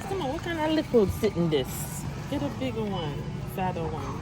Come on, what kind of liquid sit in this? Get a bigger one, fatter one.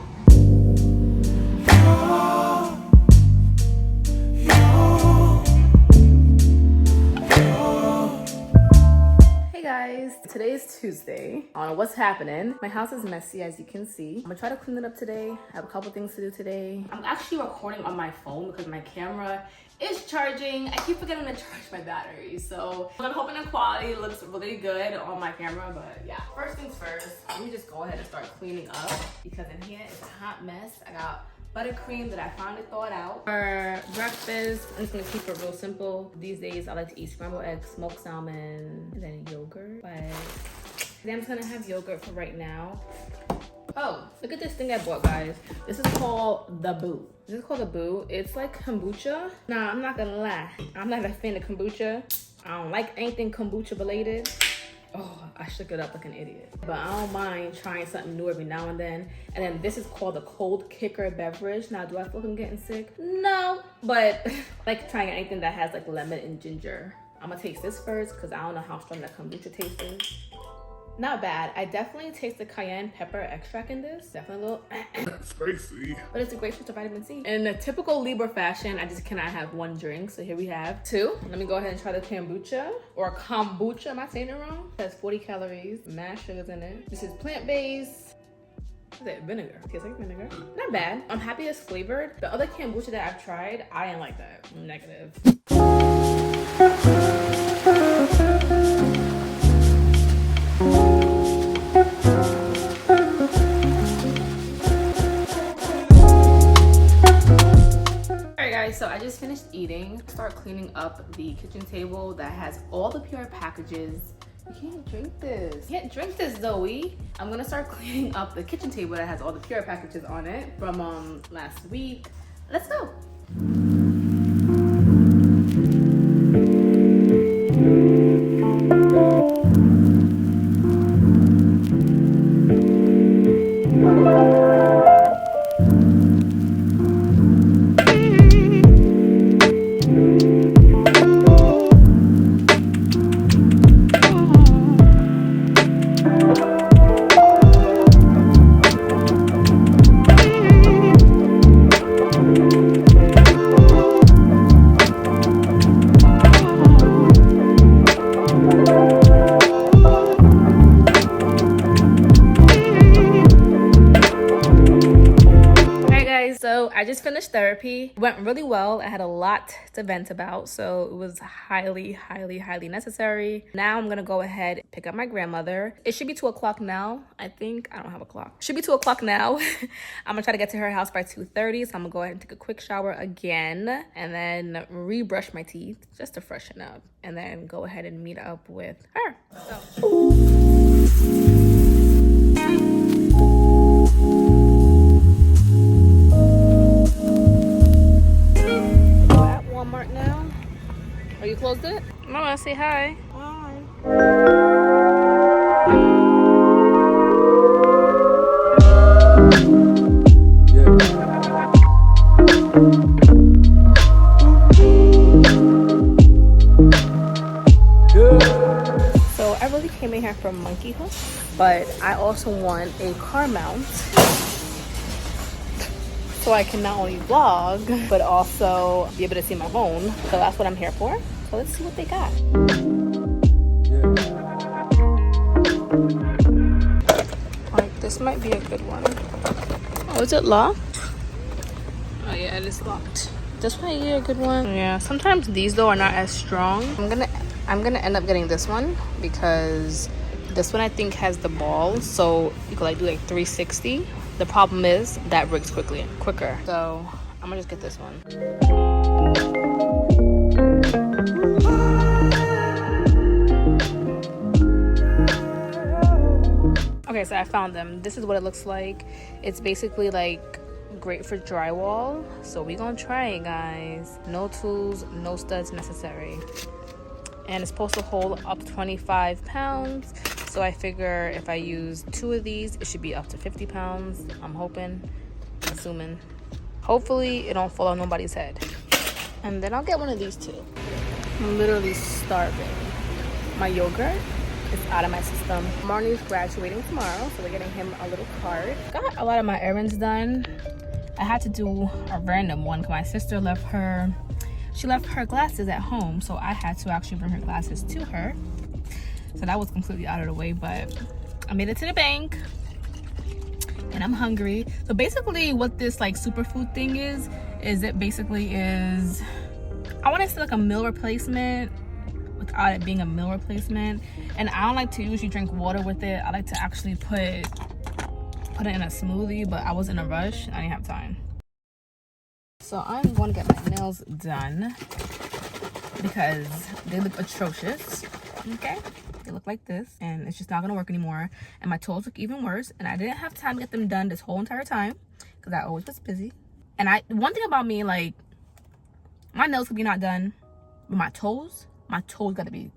Hey guys, today is Tuesday. I don't know what's happening. My house is messy, as you can see. I'm gonna try to clean it up today. I have a couple things to do today. I'm actually recording on my phone because my camera is charging. I keep forgetting to charge my battery, so I'm hoping the quality looks really good on my camera. But yeah, first things first, let me just go ahead and start cleaning up because in here it's a hot mess. I got buttercream that I finally thawed out. For breakfast, I'm just gonna keep it real simple. These days I like to eat scrambled eggs, smoked salmon, and then yogurt. But today I'm just gonna have yogurt for right now. Oh, look at this thing I bought, guys. This is called the Boo. This is called the Boo. It's like kombucha. Nah, I'm not gonna lie. I'm not a fan of kombucha. I don't like anything kombucha related. Oh, I shook it up like an idiot. But I don't mind trying something new every now and then. And then this is called the Cold Kicker beverage. Now, do I feel like I'm getting sick? No, but like trying anything that has like lemon and ginger. I'm gonna taste this first because I don't know how strong that kombucha taste is. Not bad. I definitely taste the cayenne pepper extract in this. Definitely a little spicy. But it's a great source of vitamin C. In a typical Libra fashion, I just cannot have one drink. So here we have two. Let me go ahead and try the kombucha or kombucha. Am I saying it wrong? It has 40 calories, mashed sugars in it. This is plant-based. Is it vinegar? Tastes like vinegar. Not bad. I'm happy it's flavored. The other kombucha that I've tried, I didn't like that. Negative. So I just finished eating. Start cleaning up the kitchen table that has all the PR packages. You can't drink this. You can't drink this, Zoe. I'm gonna start cleaning up the kitchen table that has all the PR packages on it from last week. Let's go. I just finished therapy. It went really well. I had a lot to vent about, so it was highly, highly, highly necessary. Now I'm gonna go ahead and pick up my grandmother. It should be 2 o'clock now, I think. I don't have a clock. It should be 2 o'clock now. I'm gonna try to get to her house by 2:30, so I'm gonna go ahead and take a quick shower again and then re-brush my teeth just to freshen up and then go ahead and meet up with her. Now, are you closed it? Mama, say hi. Hi. So I really came in here for monkey hook, but I also want a car mount. So I can not only vlog, but also be able to see my phone. So that's what I'm here for. So let's see what they got. Like, this might be a good one. Oh, is it locked? Oh yeah, it is locked. This might be a good one. Yeah, sometimes these though are not as strong. I'm gonna end up getting this one because this one I think has the ball, so you could like do like 360. The problem is that breaks quicker. So I'm gonna just get this one. Okay, so I found them. This is what it looks like. It's basically like great for drywall. So we gonna try it, guys. No tools, no studs necessary. And it's supposed to hold up to 25 pounds. So I figure if I use 2 of these, it should be up to 50 pounds. I'm hoping, assuming. Hopefully it don't fall on nobody's head. And then I'll get one of these too. I'm literally starving. My yogurt It's out of my system. Marnie's graduating tomorrow, so we're getting him a little card. Got a lot of my errands done. I had to do a random one because my sister left her glasses at home, so I had to actually bring her glasses to her. So that was completely out of the way, but I made it to the bank and I'm hungry. So basically what this like superfood thing is it basically is, I want to say like a meal replacement without it being a meal replacement. And I don't like to usually drink water with it. I like to actually put it in a smoothie, but I was in a rush. I didn't have time. So I'm going to get my nails done because they look atrocious. Okay, they look like this and it's just not gonna work anymore, and my toes look even worse, and I didn't have time to get them done this whole entire time because I always was busy. And one thing about me, like, my nails could be not done, but my toes gotta be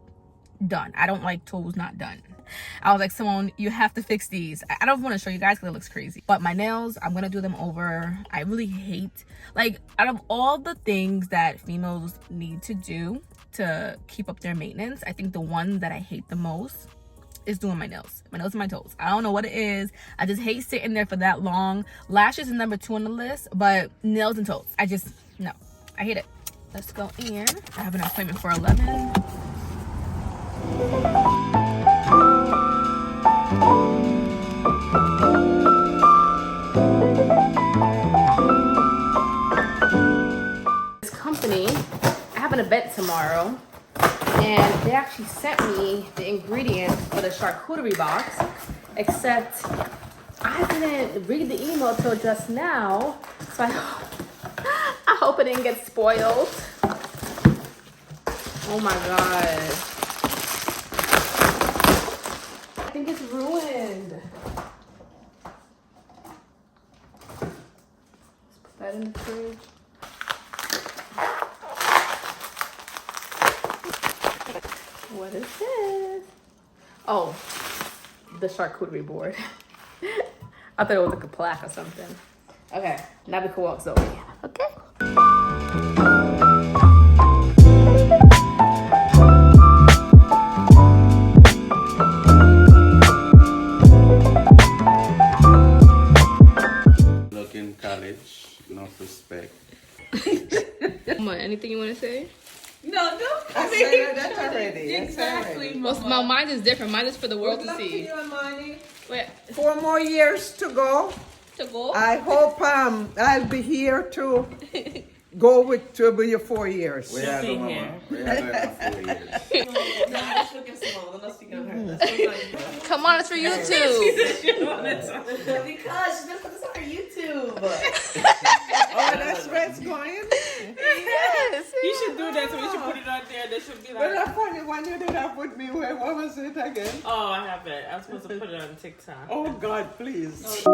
done. I don't like toes not done. I was like, Simone, you have to fix these. I don't want to show you guys because it looks crazy, but my nails, I'm gonna do them over. I really hate, like, out of all the things that females need to do to keep up their maintenance, I think the one that I hate the most is doing my nails and my toes. I don't know what it is. I just hate sitting there for that long. Lashes is number 2 on the list, but nails and toes, no, I hate it. Let's go in. I have an appointment for 11. This company, I have an event tomorrow, and they actually sent me the ingredients for the charcuterie box, except I didn't read the email till just now, so I hope it didn't get spoiled. Oh my god. I think it's ruined. Let's put that in the fridge. What is this? Oh, the charcuterie board. I thought it was like a plaque or something. Okay, now we can walk Zoe. Okay. Look in college, enough respect. Come on, anything you want to say? No, don't. I said that already. Exactly. Well, mine is different. Mine is for the world to see. Wait, 4 more years to go. to go? I hope I'll be here to go with to your 4 years. We had them, Mama. We had them 4 years. Come on, it's for YouTube. Because she's gonna put this on her YouTube. Oh, that's where it's going? Yes. You should do that, so we should put it out there. There should be But like. that's funny when you did that with me. What was it again? Oh, I have it. I'm supposed to put it on TikTok. Oh, God, please.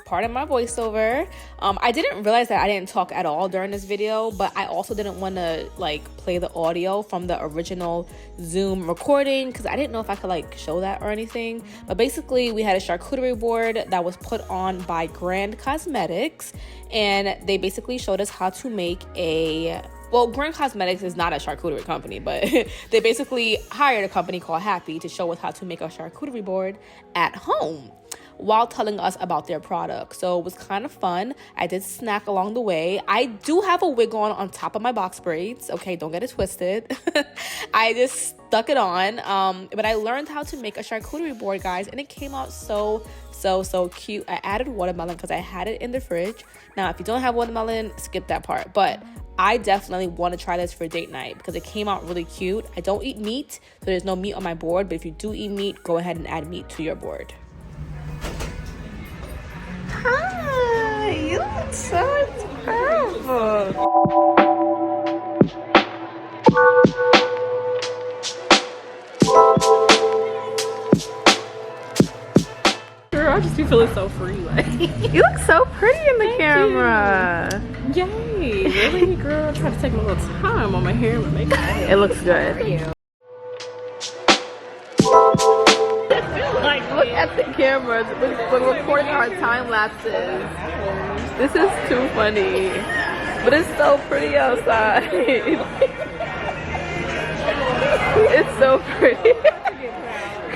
Pardon my voiceover. I didn't realize that I didn't talk at all during this video, but I also didn't want to like play the audio from the original Zoom recording because I didn't know if I could like show that or anything. But basically we had a charcuterie board that was put on by Grand Cosmetics, and they basically showed us how to make well, Grand Cosmetics is not a charcuterie company, but they basically hired a company called Happy to show us how to make a charcuterie board at home while telling us about their product. So it was kind of fun. I did snack along the way. I do have a wig on top of my box braids. Okay, don't get it twisted. I just stuck it on. But I learned how to make a charcuterie board, guys, and it came out so cute. I added watermelon because I had it in the fridge. Now, if you don't have watermelon, skip that part. But I definitely want to try this for date night because it came out really cute. I don't eat meat, so there's no meat on my board. But if you do eat meat, go ahead and add meat to your board. Hi, you look so adorable. Girl, I'll just be feeling so free. Like, You look so pretty in the camera. yay! Really, girl? I try to take a little time on my hair and my makeup. It looks good. Like, Look at the cameras. We're recording our time lapses. This is too funny. But it's so pretty outside. It's so pretty.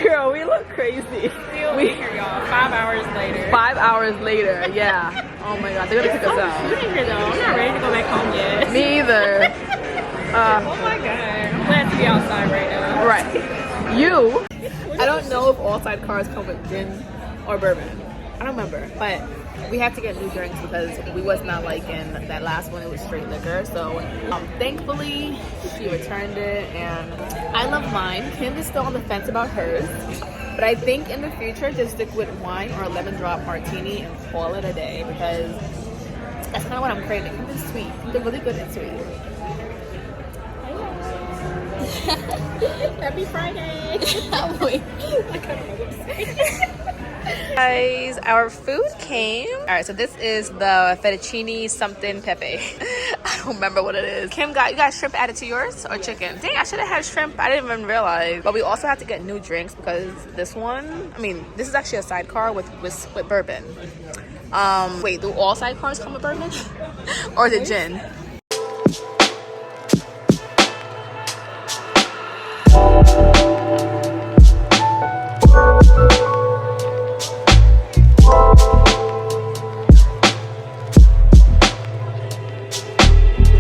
Girl, we look crazy. we here, y'all. 5 hours later. 5 hours later, yeah. Oh my god, they're gonna kick us out. Here though. I'm not ready to go back home yet. Me either. Oh my god. I'm glad to be outside right now. Right. You. I don't know if all sidecars come with gin or bourbon. I don't remember, but we had to get new drinks because we was not liking that last one. It was straight liquor. So thankfully she returned it, and I love mine. Kim is still on the fence about hers, but I think in the future just stick with wine or a lemon drop martini and call it a day, because that's kind of what I'm craving. It's sweet. They're really good and sweet. Happy Friday. Wait. Guys, our food came. All right, so this is the fettuccine something pepe. I don't remember what it is. Kim, you got shrimp added to yours or chicken? Dang, I should have had shrimp. I didn't even realize. But we also have to get new drinks because this one, this is actually a sidecar with bourbon. Wait, do all sidecars come with bourbon? Or is it gin?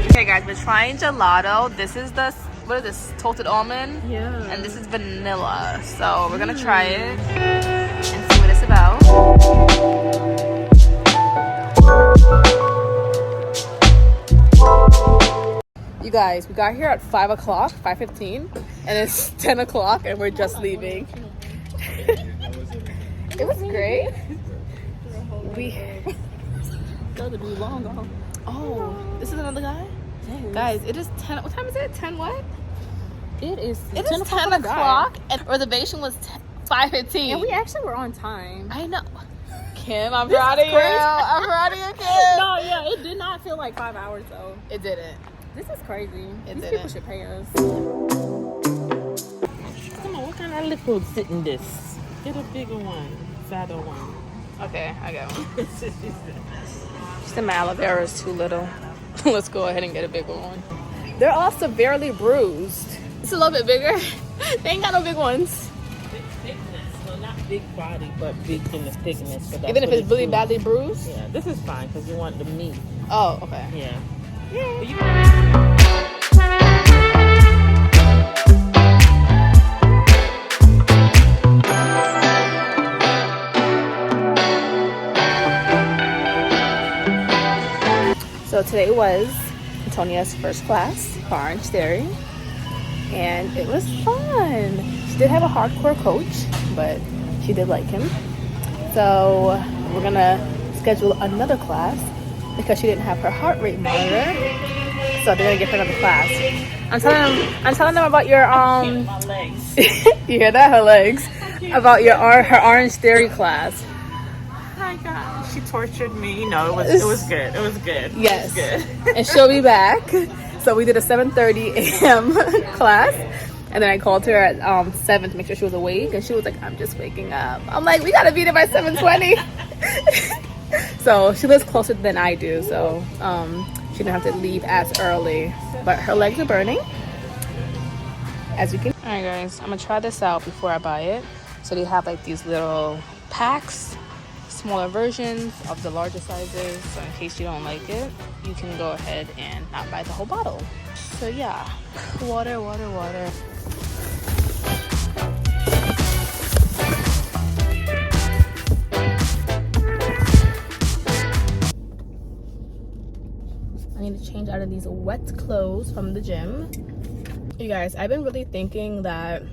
Okay guys, we're trying gelato. This is what is this? Toasted almond? Yeah. And this is vanilla. So we're gonna try it and see what it's about. You guys, we got here at 5 o'clock, 5:15, and it's 10 o'clock and we're just leaving. It was great. We Gotta be long ago. Oh, this is another guy? Guys, it is 10. What time is it? 10 what? It is 10 o'clock. And reservation was 5:15. And we actually were on time. I know. Kim, I'm proud of you. I'm proud of you, Kim. No, yeah, it did not feel like 5 hours though. It didn't. This is crazy. These didn't. people should pay us. Come on, what kind of liquid sit in this? Get a bigger one, fatter one. Okay, I got one. Just the aloe vera is too little. Let's go ahead and get a bigger one. They're all severely bruised. It's a little bit bigger. They ain't got no big ones. Big thickness, well not big body, but big in the thickness. But Even if it's really badly bruised? Yeah, this is fine because you want the meat. Oh, okay. Yeah. So today was Antonia's first class for Orange Theory, and it was fun. She did have a hardcore coach, but she did like him. So we're gonna schedule another class because she didn't have her heart rate monitor. So they're gonna give her another class. I'm telling them about your My legs. you hear that? Her legs. About her Orange Theory class. My God, she tortured me. No, it was good. It was good. Yes. It was good. And she'll be back. So we did a 7:30 a.m. class, and then I called her at 7 to make sure she was awake, and she was like, "I'm just waking up." I'm like, "We gotta be there by 7:20." So she lives closer than I do, so she didn't have to leave as early. But her legs are burning, as you can. All right, guys, I'm gonna try this out before I buy it. So they have like these little packs, smaller versions of the larger sizes. So in case you don't like it, you can go ahead and not buy the whole bottle. So yeah, water. I need to change out of these wet clothes from the gym. You guys, I've been really thinking that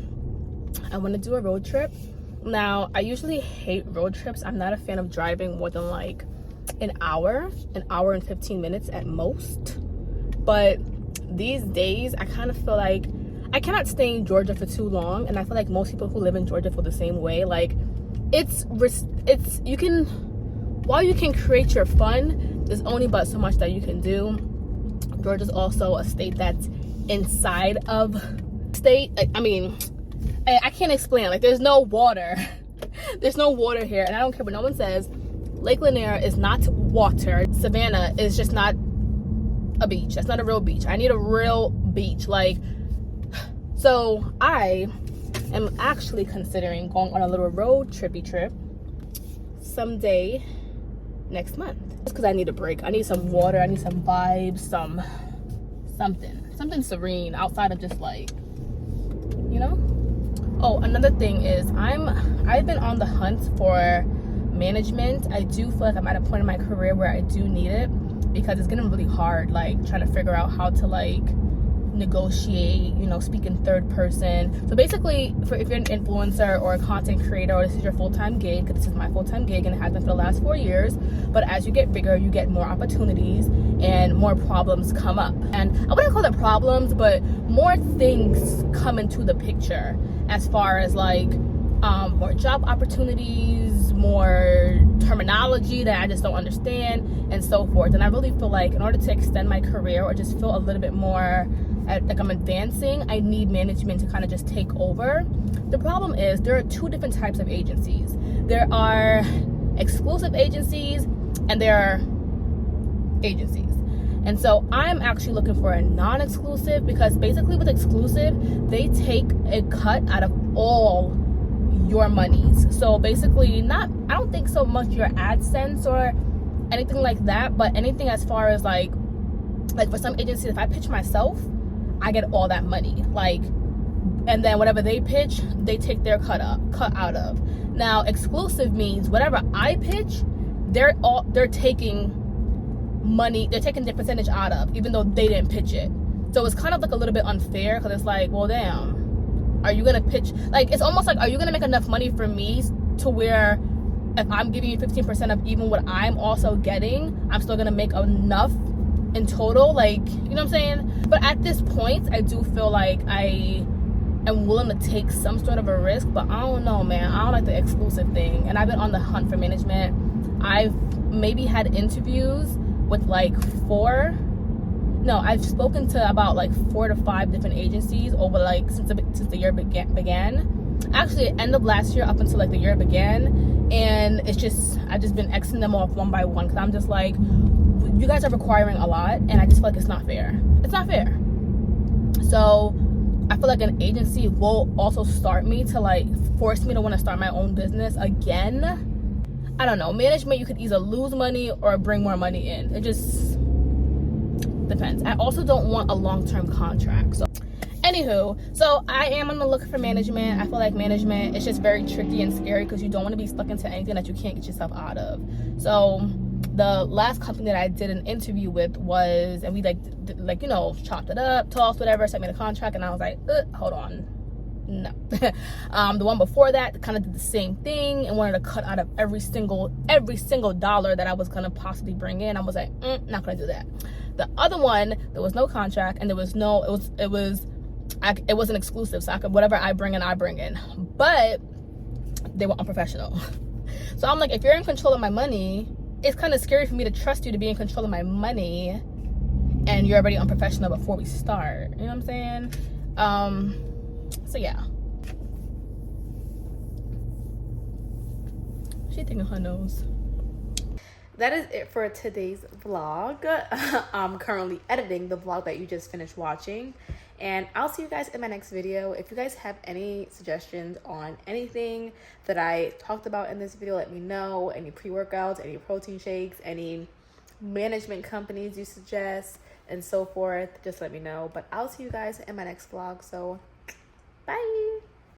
I want to do a road trip. Now, I usually hate road trips. I'm not a fan of driving more than like an hour and 15 minutes at most. But these days, I kind of feel like I cannot stay in Georgia for too long. And I feel like most people who live in Georgia feel the same way. Like, you can, while you can create your fund, there's only but so much that you can do. Georgia's also a state that's inside of state. I mean, I can't explain. Like, there's no water. There's no water here, and I don't care what no one says. Lake Lanier is not water. Savannah is just not a beach. That's not a real beach. I need a real beach. Like, so I am actually considering going on a little road trippy trip someday next month. Just because I need a break. I need some water. I need some vibes. Something serene outside of just like, you know. Oh, another thing is I've been on the hunt for management. I do feel like I'm at a point in my career where I do need it, because it's getting really hard, like trying to figure out how to like negotiate, you know, speak in third person. So basically, if you're an influencer or a content creator, or this is your full-time gig, because this is my full-time gig and it has been for the last 4 years, but as you get bigger, you get more opportunities and more problems come up. And I wouldn't call it problems, but more things come into the picture, as far as like more job opportunities, more terminology that I just don't understand, and so forth. And I really feel like in order to extend my career, or just feel a little bit more like I'm advancing, I need management to kind of just take over. The problem is there are two different types of agencies. There are exclusive agencies and there are agencies. And so I'm actually looking for a non-exclusive, because basically with exclusive, they take a cut out of all your monies. So basically, I don't think so much your AdSense or anything like that, but anything as far as like for some agencies, if I pitch myself, I get all that money. Like, and then whatever they pitch, they take their cut out of. Now, exclusive means whatever I pitch, they're taking money, they're taking their percentage out of, even though they didn't pitch it. So it's kind of like a little bit unfair, because it's like, well, damn, are you gonna pitch, like, it's almost like, are you gonna make enough money for me to where if I'm giving you 15% of even what I'm also getting, I'm still gonna make enough in total? Like, you know what I'm saying? But at this point, I do feel like I am willing to take some sort of a risk, but I don't know, man. I don't like the exclusive thing, and I've been on the hunt for management. I've maybe had interviews with like I've spoken to about like 4 to 5 different agencies over like since the year began. Actually, end of last year up until like the year began, and it's just, I've just been Xing them off one by one, because I'm just like, you guys are requiring a lot, and I just feel like it's not fair. It's not fair. So I feel like an agency will also start me to like force me to want to start my own business again. I don't know. Management, you could either lose money or bring more money in. It just depends. I also don't want a long-term contract. So anywho, so I am on the look for management. I feel like management is just very tricky and scary, because you don't want to be stuck into anything that you can't get yourself out of. So the last company that I did an interview with was, and we like you know, chopped it up, talked, whatever, sent me the contract, and I was like, hold on, no. The one before that kind of did the same thing and wanted to cut out of every single dollar that I was gonna possibly bring in. I was like, not gonna do that. The other one, there was no contract, and there was no, it wasn't exclusive, so I could, whatever I bring in, but they were unprofessional. So I'm like, if you're in control of my money, it's kind of scary for me to trust you to be in control of my money, and you're already unprofessional before we start. You know what I'm saying? So yeah. She thinking her nose. That is it for today's vlog. I'm currently editing the vlog that you just finished watching, and I'll see you guys in my next video. If you guys have any suggestions on anything that I talked about in this video, let me know. Any pre-workouts, any protein shakes, any management companies you suggest, and so forth, just let me know. But I'll see you guys in my next vlog. So bye.